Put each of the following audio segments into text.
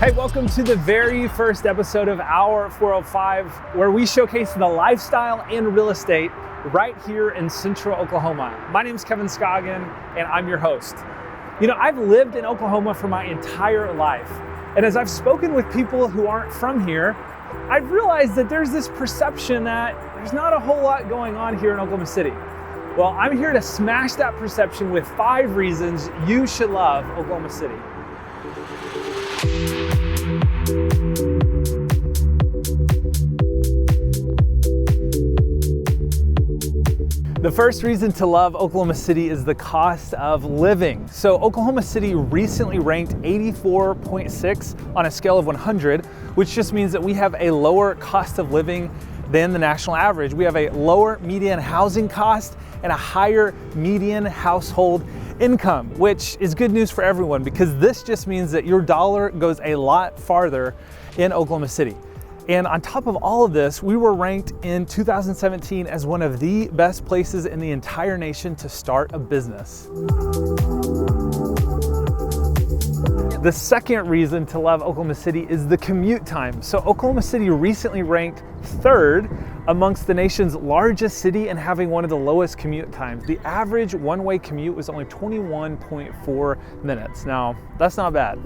Hey, welcome to the very first episode of Our 405, where we showcase the lifestyle and real estate right here in Central Oklahoma. My name is Kevin Scoggin, and I'm your host. You know, I've lived in Oklahoma for my entire life, and as I've spoken with people who aren't from here, I've realized that there's this perception that there's not a whole lot going on here in Oklahoma City. Well, I'm here to smash that perception with 5 reasons you should love Oklahoma City. The first reason to love Oklahoma City is the cost of living. So Oklahoma City recently ranked 84.6 on a scale of 100, which just means that we have a lower cost of living than the national average. We have a lower median housing cost and a higher median household income, which is good news for everyone because this just means that your dollar goes a lot farther in Oklahoma City. And on top of all of this, we were ranked in 2017 as one of the best places in the entire nation to start a business. The second reason to love Oklahoma City is the commute time. So Oklahoma City recently ranked 3rd amongst the nation's largest city and having one of the lowest commute times. The average one-way commute was only 21.4 minutes. Now, that's not bad.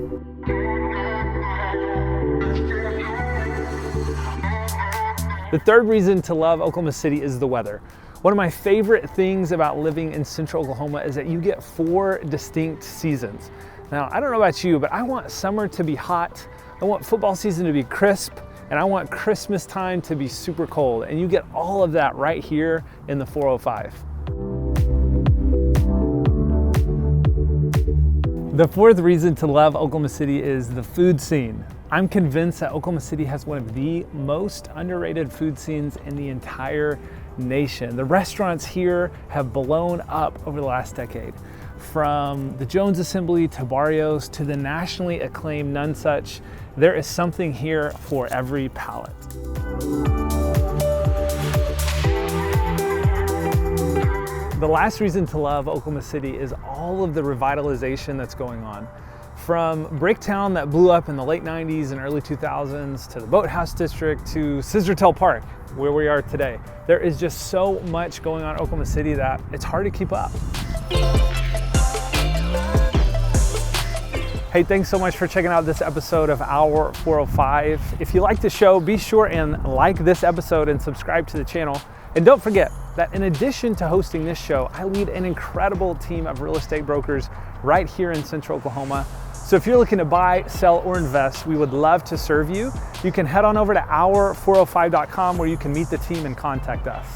The third reason to love Oklahoma City is the weather. One of my favorite things about living in Central Oklahoma is that you get 4 distinct seasons. Now, I don't know about you, but I want summer to be hot, I want football season to be crisp, and I want Christmas time to be super cold. And you get all of that right here in the 405. The fourth reason to love Oklahoma City is the food scene. I'm convinced that Oklahoma City has one of the most underrated food scenes in the entire nation. The restaurants here have blown up over the last decade. From the Jones Assembly to Barrios to the nationally acclaimed None Such, there is something here for every palate. The last reason to love Oklahoma City is all of the revitalization that's going on. From Bricktown that blew up in the late 90s and early 2000s to the Boathouse District to Scissortail Park, where we are today. There is just so much going on in Oklahoma City that it's hard to keep up. Hey, thanks so much for checking out this episode of Our 405. If you like the show, be sure and like this episode and subscribe to the channel. And don't forget that in addition to hosting this show, I lead an incredible team of real estate brokers right here in Central Oklahoma. So if you're looking to buy, sell, or invest, we would love to serve you. You can head on over to our405.com where you can meet the team and contact us.